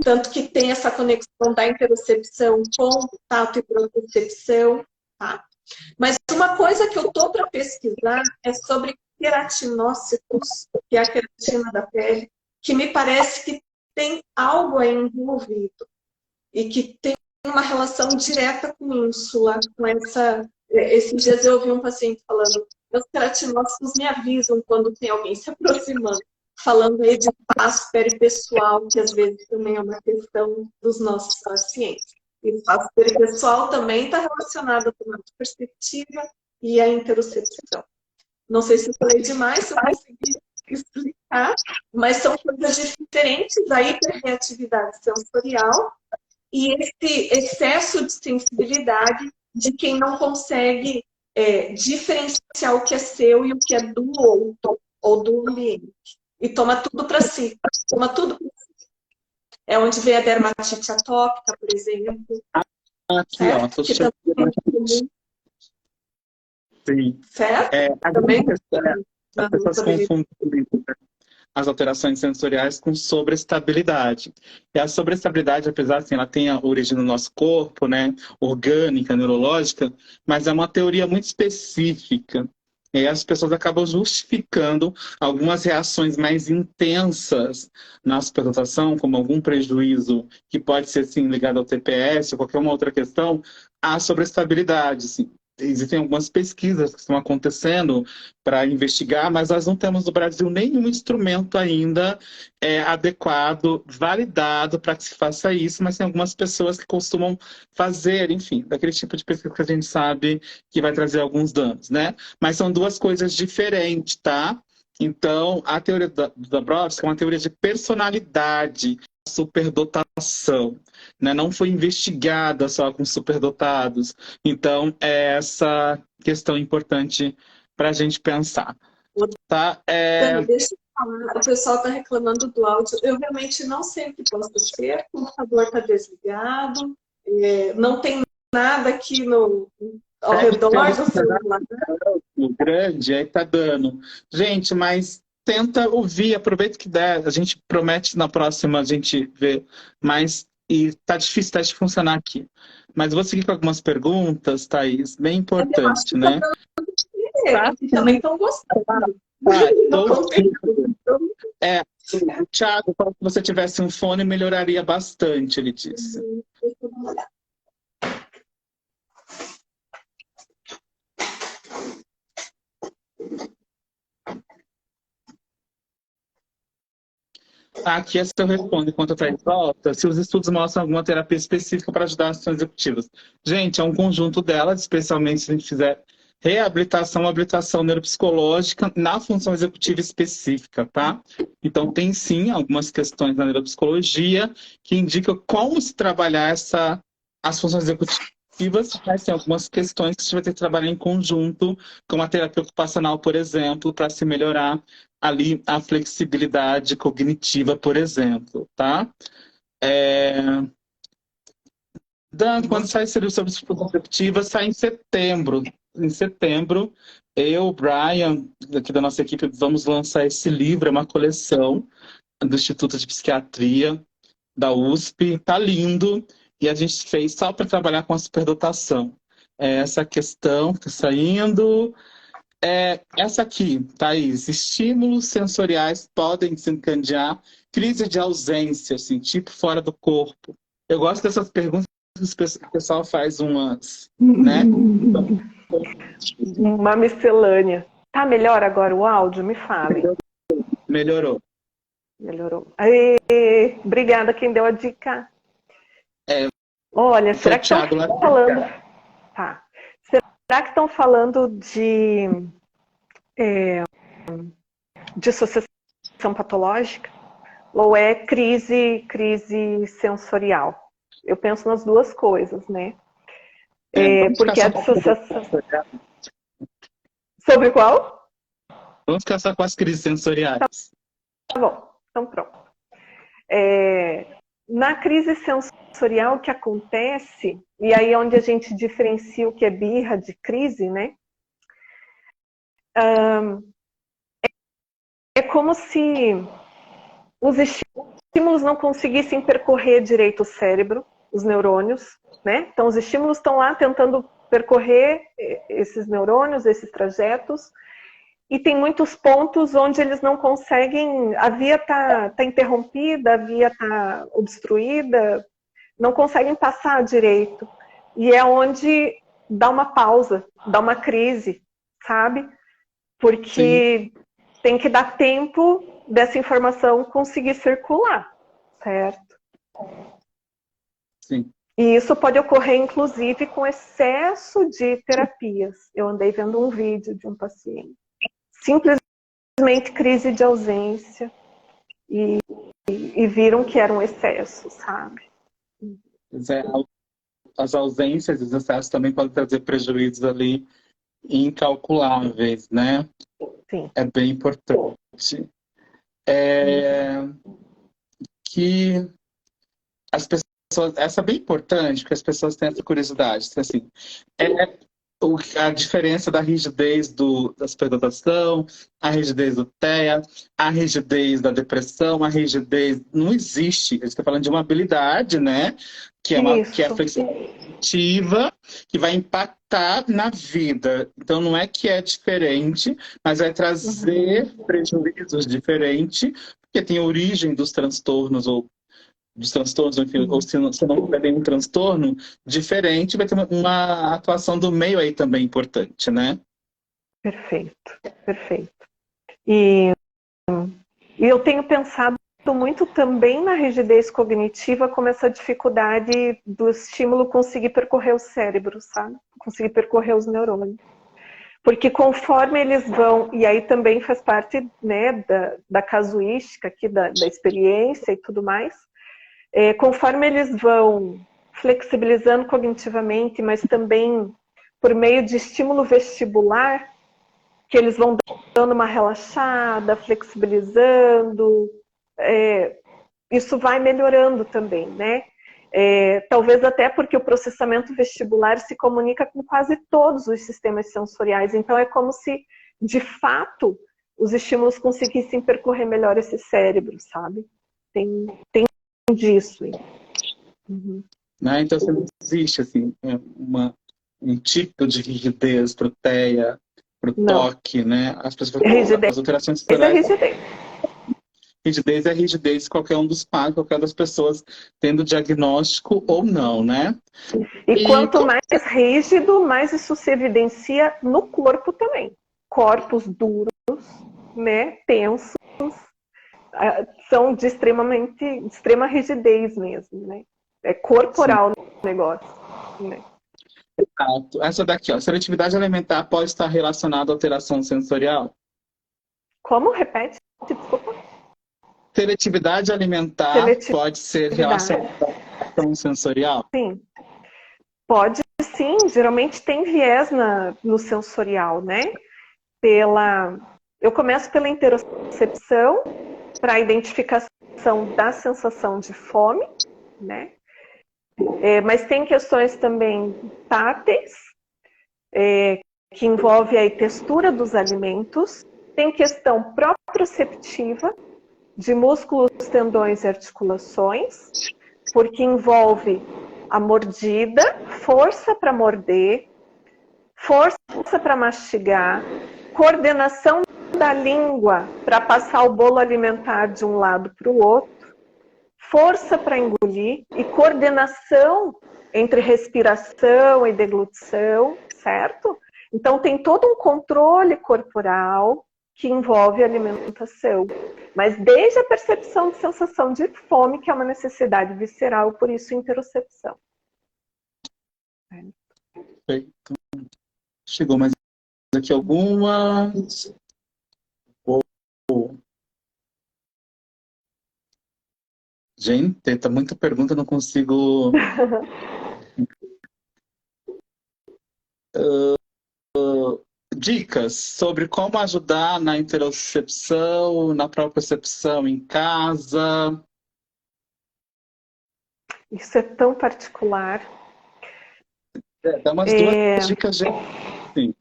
S2: Tanto que tem essa conexão da interocepção com o tato e propriocepção, tá? Mas uma coisa que eu estou para pesquisar é sobre queratinócitos, que é a queratina da pele, que me parece que tem algo aí envolvido e que tem uma relação direta com ínsula, com essa... Esses dias eu ouvi um paciente falando, meus queratinócitos me avisam quando tem alguém se aproximando, falando aí de espaço peripessoal, que às vezes também é uma questão dos nossos pacientes. E o espaço peripessoal também está relacionado com a perspectiva e a interocepção. Não sei se eu falei demais, se eu consegui explicar, mas são coisas diferentes da hiperreatividade sensorial e esse excesso de sensibilidade de quem não consegue diferenciar o que é seu e o que é do outro ou do ambiente. E toma tudo para si. Toma tudo pra si. É onde vem a dermatite atópica, por exemplo.
S1: Aqui,
S2: certo?
S1: ó, tô
S2: Que
S1: chegando.
S2: também é comum.
S1: Sim.
S2: Certo?
S1: Também
S2: Também.
S1: as pessoas confundem as alterações sensoriais com sobreestabilidade. E a sobreestabilidade, apesar assim, ela tem a origem no nosso corpo, né, orgânica, neurológica, mas é uma teoria muito específica. E as pessoas acabam justificando algumas reações mais intensas na superdotação, como algum prejuízo que pode ser sim ligado ao TPS ou qualquer uma outra questão, à sobreestabilidade, sim. Existem algumas pesquisas que estão acontecendo para investigar, mas nós não temos no Brasil nenhum instrumento ainda adequado, validado para que se faça isso, mas tem algumas pessoas que costumam fazer, enfim, daquele tipo de pesquisa que a gente sabe que vai trazer alguns danos, né? Mas são duas coisas diferentes, tá? Então, a teoria do Dabrowski é uma teoria de personalidade, superdotação, né? Não foi investigada só com superdotados. Então, é essa questão importante para a gente pensar. Tá?
S2: Dani, deixa eu falar. O pessoal está reclamando do áudio. Eu realmente não sei o que possa ser. O computador está desligado. Não tem nada aqui ao redor do celular.
S1: Grande, aí tá dando. Gente, mas tenta ouvir, aproveita que der. A gente promete na próxima a gente ver mais. E tá difícil de funcionar aqui. Mas vou seguir com algumas perguntas, Thaís, bem importante, né?
S2: E também estão gostando.
S1: O Thiago falou que se você tivesse um fone, melhoraria bastante, ele disse.
S2: Deixa eu dar uma olhada.
S1: Aqui essa eu respondo enquanto eu estou de volta, se os estudos mostram alguma terapia específica para ajudar as funções executivas. Gente, é um conjunto delas, especialmente se a gente fizer reabilitação, habilitação neuropsicológica na função executiva específica, tá? Então, tem sim algumas questões na neuropsicologia que indicam como se trabalhar as funções executivas, mas tem algumas questões que a gente vai ter que trabalhar em conjunto, como a terapia ocupacional, por exemplo, para se melhorar ali a flexibilidade cognitiva, por exemplo, tá? É... Dan, quando sai sobre as perspectivas, sai em setembro. Em setembro, eu, o Brian, aqui da nossa equipe, vamos lançar esse livro, é uma coleção do Instituto de Psiquiatria da USP, tá lindo, e a gente fez só para trabalhar com a superdotação. Essa questão que está saindo. Essa aqui, Thaís, estímulos sensoriais podem desencadear crise de ausência, assim, tipo fora do corpo. Eu gosto dessas perguntas que o pessoal faz umas, né?
S3: Uma miscelânea. Tá melhor agora o áudio? Me fale.
S1: Melhorou.
S3: Melhorou. Aê, obrigada quem deu a dica. Olha, será que estão falando... Tá. Será que estão falando de dissociação patológica? Ou é crise sensorial? Eu penso nas duas coisas, né? Porque a dissociação... Sobre qual?
S1: Vamos ficar só com as crises sensoriais.
S3: Tá bom, então pronto. Na crise sensorial, o que acontece, e aí é onde a gente diferencia o que é birra de crise, né? É como se os estímulos não conseguissem percorrer direito o cérebro, os neurônios, né? Então os estímulos estão lá tentando percorrer esses neurônios, esses trajetos, e tem muitos pontos onde eles não conseguem, a via está interrompida, a via está obstruída, não conseguem passar direito. E é onde dá uma pausa, dá uma crise, sabe? Porque tem que dar tempo dessa informação conseguir circular, certo?
S1: Sim.
S3: E isso pode ocorrer, inclusive, com excesso de terapias. Eu andei vendo um vídeo de um paciente. Simplesmente crise de ausência e viram que era um excesso, sabe?
S1: As ausências e os excessos também podem trazer prejuízos ali incalculáveis, né?
S3: Sim.
S1: É bem importante. Que as pessoas... Essa é bem importante, porque as pessoas têm essa curiosidade. Assim, a diferença da rigidez da superdotação, a rigidez do TEA, a rigidez da depressão, a rigidez... Não existe. A gente está falando de uma habilidade, né? Que é a flexibilidade, que vai impactar na vida. Então, não é que é diferente, mas vai trazer prejuízos diferentes, porque tem origem dos transtornos, enfim, ou se não tiver nenhum transtorno diferente, vai ter uma atuação do meio aí também importante, né?
S3: Perfeito, perfeito. E eu tenho pensado muito também na rigidez cognitiva como essa dificuldade do estímulo conseguir percorrer o cérebro, sabe? Conseguir percorrer os neurônios. Porque conforme eles vão, e aí também faz parte, né, da casuística aqui, da experiência e tudo mais, conforme eles vão flexibilizando cognitivamente, mas também por meio de estímulo vestibular, que eles vão dando uma relaxada, flexibilizando, isso vai melhorando também, né? Talvez até porque o processamento vestibular se comunica com quase todos os sistemas sensoriais, então é como se, de fato, os estímulos conseguissem percorrer melhor esse cérebro, sabe? Tem disso.
S1: Né? Então, não existe assim, um tipo de rigidez para o TEA, para o toque, né? As pessoas
S3: rigidez.
S1: As alterações
S3: cerebrais.
S1: Rigidez é rigidez de qualquer um dos pais, qualquer das pessoas tendo diagnóstico ou não, né?
S3: E quanto mais rígido, mais isso se evidencia no corpo também. Corpos duros, né? Tensos. são de extrema rigidez mesmo, né? É corporal o negócio, né?
S1: Exato. Essa daqui, ó. Seletividade alimentar pode estar relacionada à alteração sensorial?
S3: Como? Repete? Desculpa.
S1: Seletividade alimentar pode ser relacionada à alteração sensorial?
S3: Sim. Pode sim, geralmente tem viés no sensorial, né? Eu começo pela interocepção, para a identificação da sensação de fome, né? Mas tem questões também táteis, que envolve a textura dos alimentos, tem questão proprioceptiva, de músculos, tendões e articulações, porque envolve a mordida, força para morder, força para mastigar, coordenação da língua para passar o bolo alimentar de um lado para o outro, força para engolir e coordenação entre respiração e deglutição, certo? Então tem todo um controle corporal que envolve a alimentação. Mas desde a percepção de sensação de fome, que é uma necessidade visceral, por isso interocepção.
S1: Perfeito. Chegou mais aqui alguma. Gente, tá muita pergunta, não consigo. Dicas sobre como ajudar na interocepção, na propriocepção em casa.
S3: Isso é tão particular.
S1: Dá umas duas dicas, gente. Sim.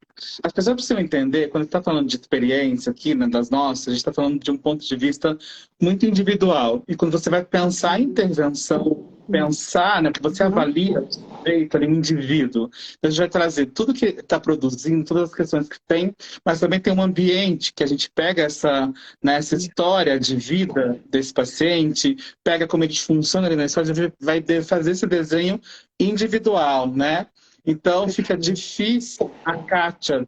S1: As pessoas precisam entender, quando a gente está falando de experiência aqui, né, das nossas, a gente está falando de um ponto de vista muito individual. E quando você vai pensar em intervenção, pensar, né, porque você avalia o sujeito ali, um indivíduo. Então, a gente vai trazer tudo que está produzindo, todas as questões que tem, mas também tem um ambiente que a gente pega essa, né, essa história de vida desse paciente, pega como ele funciona ali na história, a gente vai fazer esse desenho individual, né? Então fica difícil. A Kátia,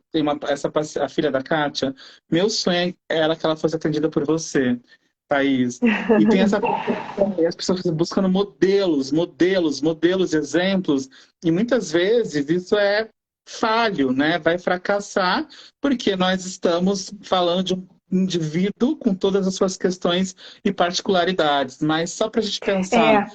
S1: a filha da Kátia, meu sonho era que ela fosse atendida por você, Thaís. E tem essa as pessoas buscando modelos, exemplos, e muitas vezes isso é falho, né? Vai fracassar, porque nós estamos falando de um indivíduo com todas as suas questões e particularidades, mas só para a gente pensar,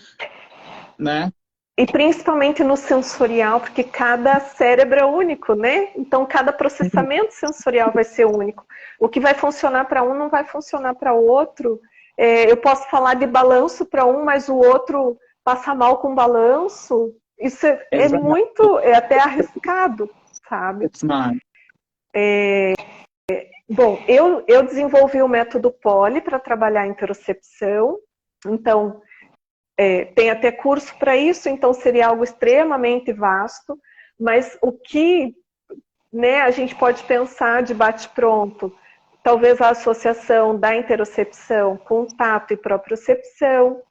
S1: né?
S3: E principalmente no sensorial, porque cada cérebro é único, né? Então, cada processamento sensorial vai ser único. O que vai funcionar para um não vai funcionar para o outro. Eu posso falar de balanço para um, mas o outro passa mal com balanço. Isso é até arriscado, sabe? Bom, eu desenvolvi o método POLI para trabalhar a interocepção. Então, tem até curso para isso, então seria algo extremamente vasto, mas o que, né, a gente pode pensar de bate-pronto, talvez a associação da interocepção com tato e propriocepção,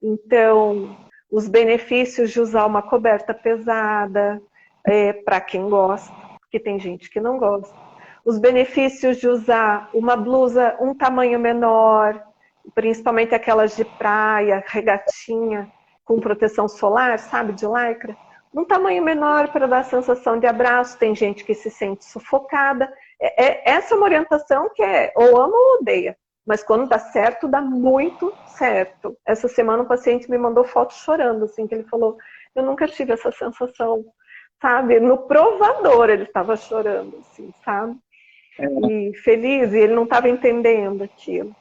S3: então os benefícios de usar uma coberta pesada, para quem gosta, porque tem gente que não gosta, os benefícios de usar uma blusa um tamanho menor, principalmente aquelas de praia, regatinha, com proteção solar, sabe, de lycra, um tamanho menor para dar a sensação de abraço. Tem gente que se sente sufocada. Essa é uma orientação que ou ama ou odeia, mas quando dá certo, dá muito certo. Essa semana um paciente me mandou foto chorando, assim, que ele falou, eu nunca tive essa sensação, sabe, no provador ele estava chorando, assim, sabe, e feliz, e ele não estava entendendo aquilo.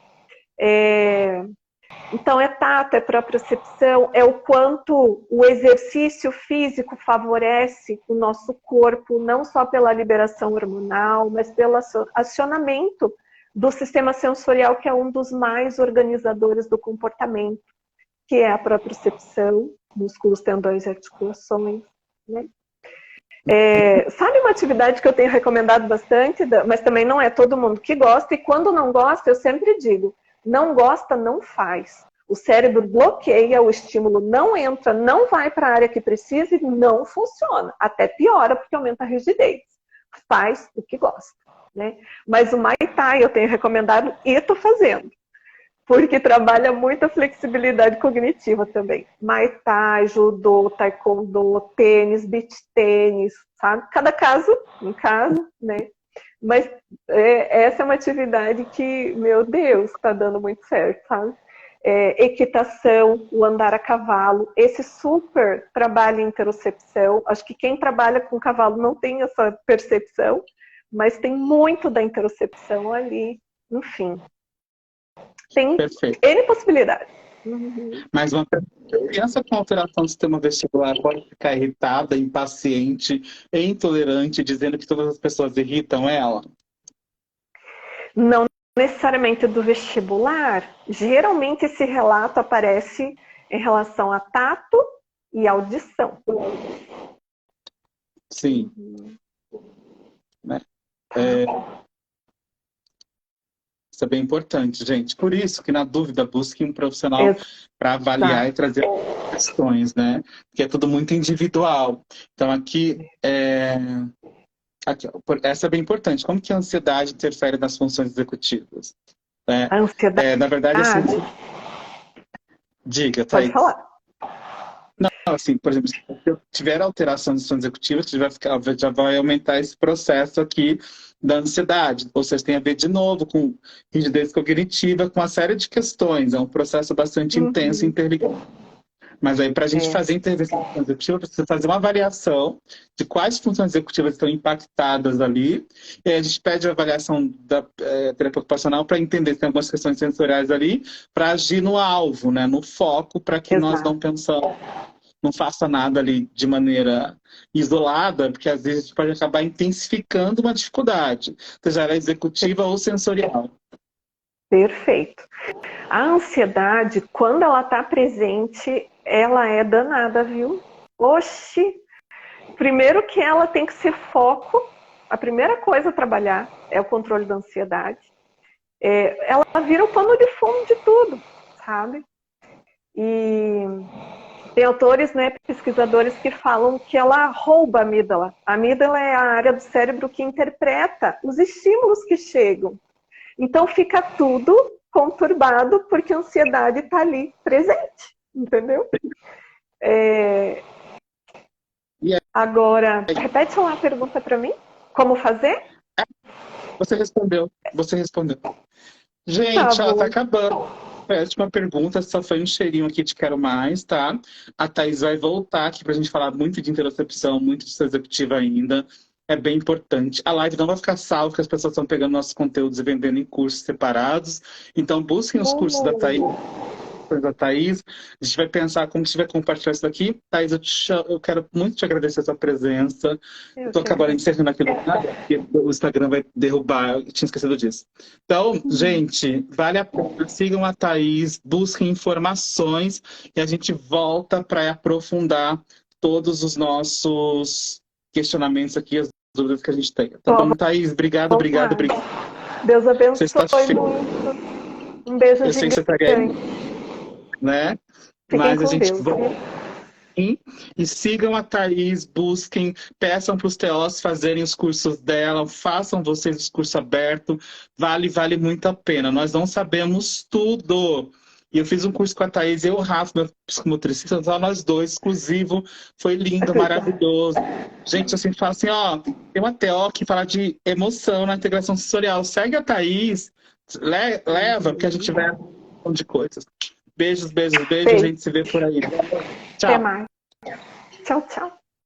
S3: Então é tato, é propriocepção, é o quanto o exercício físico favorece o nosso corpo, não só pela liberação hormonal, mas pelo acionamento do sistema sensorial, que é um dos mais organizadores do comportamento, que é a propriocepção, músculos, tendões e articulações, né? Sabe uma atividade que eu tenho recomendado bastante, mas também não é todo mundo que gosta, e quando não gosta, eu sempre digo, não gosta, não faz. O cérebro bloqueia, o estímulo não entra, não vai para a área que precisa e não funciona. Até piora, porque aumenta a rigidez. Faz o que gosta, né? Mas o Muay Thai eu tenho recomendado e estou fazendo. porque trabalha muito a flexibilidade cognitiva também. Muay Thai, judô, taekwondo, tênis, beach tênis, sabe? Cada caso, um caso, né? Mas essa é uma atividade que, meu Deus, está dando muito certo, sabe? Equitação, o andar a cavalo, esse super trabalho em interocepção. Acho que quem trabalha com cavalo não tem essa percepção, mas tem muito da interocepção ali, enfim. Tem
S1: Perfeito.
S3: N possibilidades.
S1: Mais uma pergunta. Criança com alteração do sistema vestibular pode ficar irritada, impaciente, intolerante, dizendo que todas as pessoas irritam ela?
S3: Não necessariamente do vestibular. Geralmente esse relato aparece em relação a tato e audição.
S1: Sim. Né? Isso é bem importante, gente. Por isso que, na dúvida, busque um profissional para avaliar e trazer questões, né? Porque é tudo muito individual. Então, aqui, essa é bem importante. Como que a ansiedade interfere nas funções executivas?
S3: A ansiedade?
S1: Na verdade, assim... Diga, Thaís.
S3: Pode falar.
S1: Não, assim, por exemplo, se eu tiver alteração de funções executivas, já vai aumentar esse processo aqui da ansiedade. Ou seja, tem a ver de novo com rigidez cognitiva, com uma série de questões. É um processo bastante intenso e interligado. Mas aí, para a gente fazer intervenção executiva, precisa fazer uma avaliação de quais funções executivas estão impactadas ali. E aí a gente pede a avaliação da terapia ocupacional para entender se tem algumas questões sensoriais ali, para agir no alvo, né, no foco, para que nós não pensamos, não faça nada ali de maneira isolada, porque às vezes a gente pode acabar intensificando uma dificuldade, seja ela executiva ou sensorial.
S3: Perfeito. A ansiedade, quando ela está presente, ela é danada, viu? Oxi! Primeiro que ela tem que ser foco. A primeira coisa a trabalhar é o controle da ansiedade. Ela vira o pano de fundo de tudo, sabe? E tem autores, né, pesquisadores que falam que ela rouba a amígdala. A amígdala é a área do cérebro que interpreta os estímulos que chegam. Então fica tudo conturbado porque a ansiedade está ali presente, entendeu? Agora, repete uma pergunta para mim. Como fazer?
S1: Você respondeu. Gente, ela tá acabando. A última pergunta, só foi um cheirinho aqui de quero mais, tá? A Thaís vai voltar aqui pra gente falar muito de interocepção, muito de executiva ainda. É bem importante. A live não vai ficar salva, porque as pessoas estão pegando nossos conteúdos e vendendo em cursos separados. Então, busquem os cursos da Thaís. A gente vai pensar como que a gente vai compartilhar isso daqui. Thaís, eu quero muito te agradecer a sua presença. Eu tô acabando encerrando aqui no canal, porque o Instagram vai derrubar. Eu tinha esquecido disso. Então, gente, vale a pena. Sigam a Thaís, busquem informações e a gente volta para aprofundar todos os nossos questionamentos aqui, as dúvidas que a gente tem. Tá bom, Thaís? Obrigado.
S3: Deus abençoe muito. Um beijo
S1: gigante. Eu sei que você tá ganhando, né? Mas a gente volta. E sigam a Thaís, busquem, peçam para os TOs fazerem os cursos dela, façam vocês os cursos abertos, vale muito a pena. Nós não sabemos tudo. E eu fiz um curso com a Thaís, eu e o Rafa, meu psicomotricista, só nós dois, exclusivo. Foi lindo, maravilhoso. Gente, assim, fala assim, ó, tem uma TO que fala de emoção na integração sensorial. Segue a Thaís, leva, porque a gente vai falando de coisas. Beijos. A gente se vê por aí. Tchau.
S3: Até mais. Tchau.